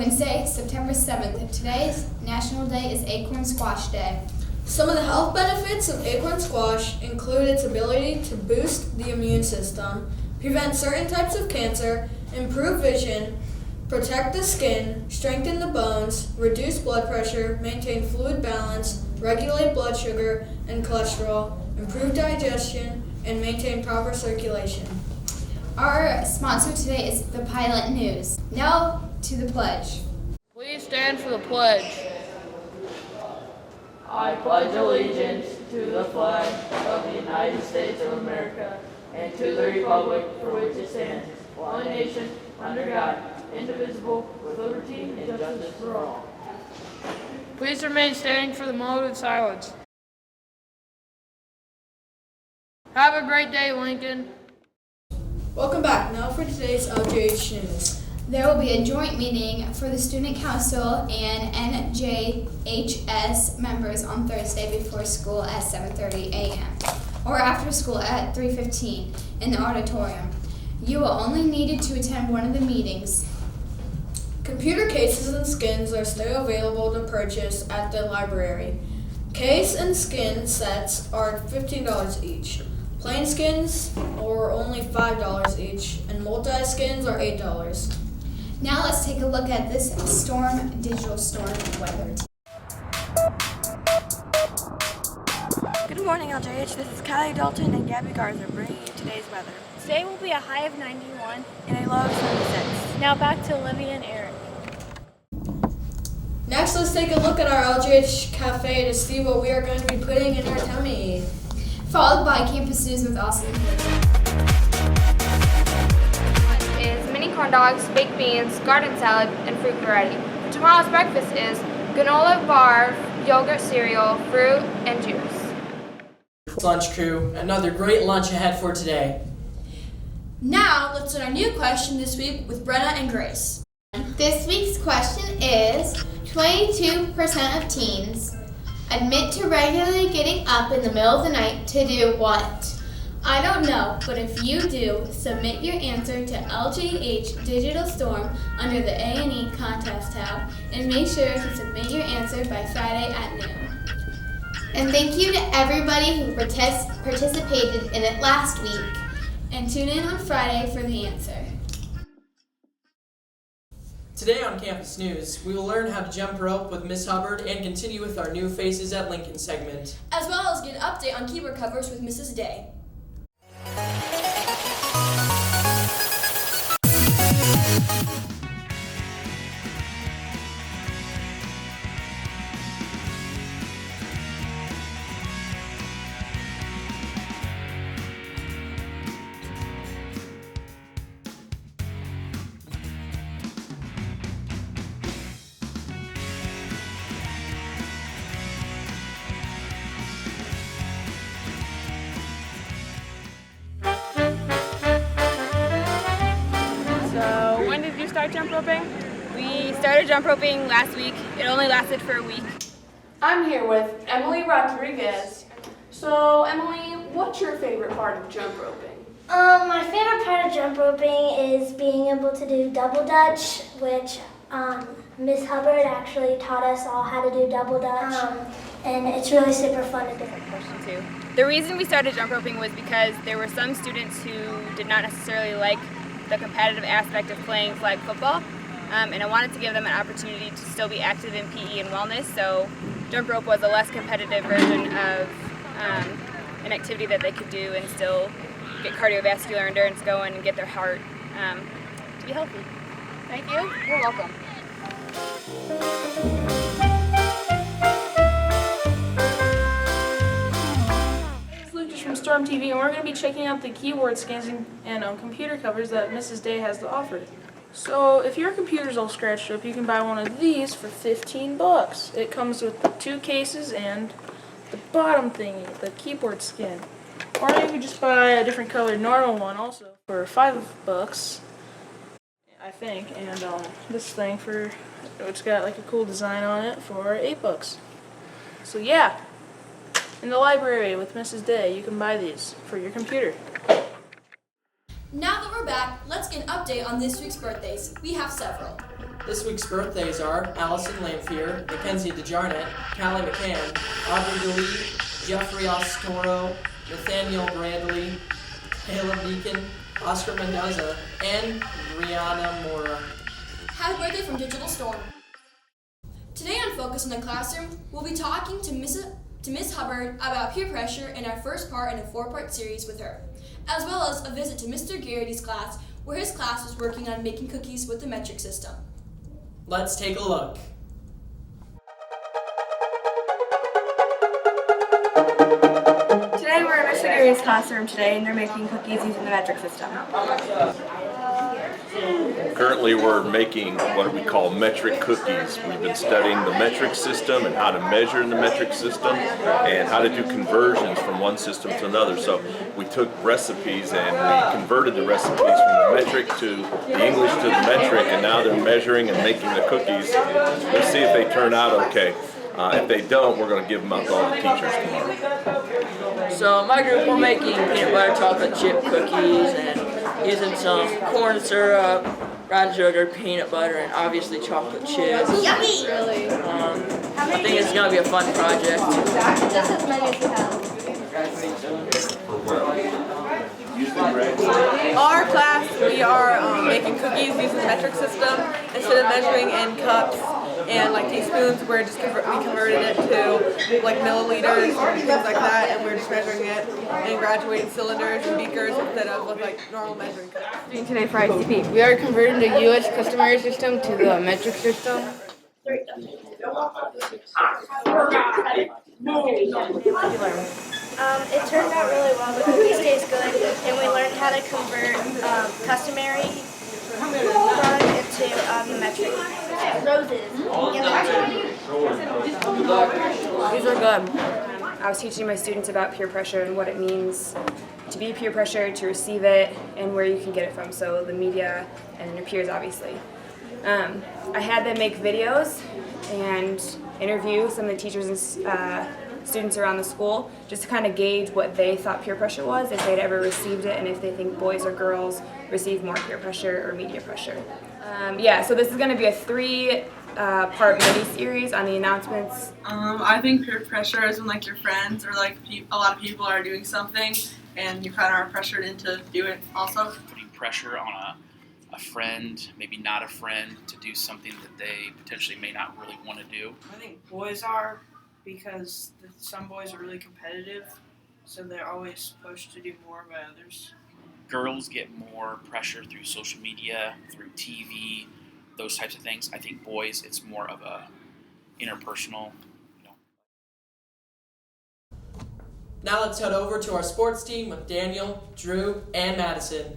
Wednesday, September 7th. Today's National Day is Acorn Squash Day. Some of the health benefits of acorn squash include its ability to boost the immune system, prevent certain types of cancer, improve vision, protect the skin, strengthen the bones, reduce blood pressure, maintain fluid balance, regulate blood sugar and cholesterol, improve digestion, and maintain proper circulation. Our sponsor today is the Pilot News. Now to the pledge. Please stand for the pledge. I pledge allegiance to the flag of the United States of America and to the republic for which it stands, one nation, under God, indivisible, with liberty and justice for all. Please remain standing for the moment of silence. Have a great day, Lincoln. Welcome back. Now for today's LGH News. There will be a joint meeting for the Student Council and NJHS members on Thursday before school at 7:30 a.m. or after school at 3:15 in the auditorium. You will only need to attend one of the meetings. Computer cases and skins are still available to purchase at the library. Case and skin sets are $15 each. Plain skins are only $5 each, and multi-skins are $8. Now let's take a look at this digital storm weather. Good morning, LJH. This is Kylie Dalton and Gabby Garza bringing you today's weather. Today will be a high of 91. And a low of 76. Now back to Olivia and Eric. Next, let's take a look at our LGH Cafe to see what we are going to be putting in our tummy. Followed by Campus News with Austin. Is mini corn dogs, baked beans, garden salad, and fruit variety. Tomorrow's breakfast is granola bar, yogurt cereal, fruit, and juice. Lunch crew, another great lunch ahead for today. Now, let's learn our new question this week with Brenna and Grace. This week's question is, 22% of teens admit to regularly getting up in the middle of the night to do what? I don't know, but if you do, submit your answer to LGH Digital Storm under the A&E Contest tab, and make sure to submit your answer by Friday at noon. And thank you to everybody who participated in it last week. And tune in on Friday for the answer. Today on Campus News, we will learn how to jump rope with Miss Hubbard and continue with our new Faces at Lincoln segment, as well as get an update on keyboard covers with Mrs. Day. When did you start jump roping? We started jump roping last week. It only lasted for a week. I'm here with Emily Rodriguez. So, Emily, what's your favorite part of jump roping? My favorite part of jump roping is being able to do double dutch, which Miss Hubbard actually taught us all how to do double dutch, and it's really super fun to do. Question two. The reason we started jump roping was because there were some students who did not necessarily like the competitive aspect of playing flag football, and I wanted to give them an opportunity to still be active in PE and wellness, so jump rope was a less competitive version of an activity that they could do and still get cardiovascular endurance going and get their heart to be healthy. Thank you. You're welcome. Lucas from Storm TV, and we're going to be checking out the keyboard scans and computer covers that Mrs. Day has to offer. So, if your computer's all scratched up, you can buy one of these for $15. It comes with the two cases and the bottom thingy, the keyboard skin. Or you can just buy a different colored normal one also for $5, I think. And this thing it's got like a cool design on it for $8. So yeah. In the library with Mrs. Day, you can buy these for your computer. Now that we're back, let's get an update on this week's birthdays. We have several. This week's birthdays are Allison Lamphere, Mackenzie DeJarnett, Callie McCann, Audrey DeLee, Jeffrey Ostoro, Nathaniel Bradley, Caleb Deacon, Oscar Mendoza, and Brianna Mora. Happy birthday from Digital Storm. Today on Focus in the Classroom, we'll be talking to Miss Hubbard about peer pressure in our first part in a 4-part series with her, as well as a visit to Mr. Garrity's class, where his class was working on making cookies with the metric system. Let's take a look. Today we're in Mr. Gary's classroom today and they're making cookies using the metric system. Currently we're making what we call metric cookies. We've been studying the metric system and how to measure in the metric system and how to do conversions from one system to another. So we took recipes and we converted the recipes from the metric to the English to the metric, and now they're measuring and making the cookies. We'll see if they turn out okay. If they don't, we're going to give them out to all the teachers tomorrow. So in my group, we're making peanut butter chocolate chip cookies and using some corn syrup, brown sugar, peanut butter, and obviously chocolate chips. Yummy! Really? I think it's going to be a fun project. Just as many as you have. Our class, we are making cookies using the metric system. Instead of measuring in cups and like teaspoons, we converted it to like milliliters and things like that, and we're just measuring it in graduated cylinders and beakers instead of with like normal measuring cups. Today for ICP, we are converting the U.S. customary system to the metric system. It turned out really well. The cookies taste good, and we learned how to convert customary product into the metric. Roses. These are good. I was teaching my students about peer pressure and what it means to be peer pressure, to receive it, and where you can get it from. So the media and your peers, obviously. I had them make videos and interview some of the teachers and students around the school just to kind of gauge what they thought peer pressure was, if they'd ever received it, and if they think boys or girls receive more peer pressure or media pressure. So this is going to be a 3-part mini-series on the announcements. I think peer pressure is when like your friends or like a lot of people are doing something and you kind of are pressured into do it also. Putting pressure on a friend, maybe not a friend, to do something that they potentially may not really want to do. I think boys are, because some boys are really competitive, so they're always pushed to do more by others. Girls get more pressure through social media, through TV, those types of things. I think boys, it's more of a interpersonal. Now let's head over to our sports team with Daniel, Drew, and Madison.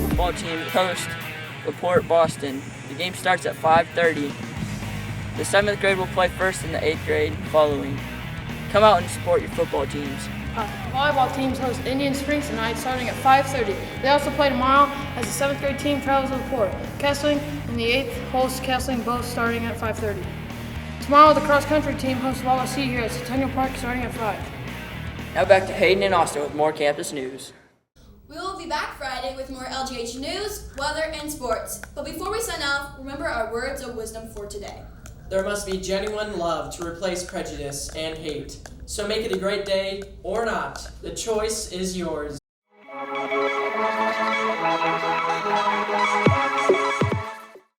Football team hosts LaPorte, Boston. The game starts at 5:30. The 7th grade will play first and the 8th grade following. Come out and support your football teams. Volleyball teams host Indian Springs tonight starting at 5:30. They also play tomorrow as the 7th grade team travels to LaPorte. Castling and the 8th hosts Castling, both starting at 5:30. Tomorrow the cross country team hosts Wallace here at Centennial Park starting at 5. Now back to Hayden and Austin with more campus news. We will be back Friday with more LGH news, weather, and sports. But before we sign off, remember our words of wisdom for today. There must be genuine love to replace prejudice and hate. So make it a great day or not. The choice is yours.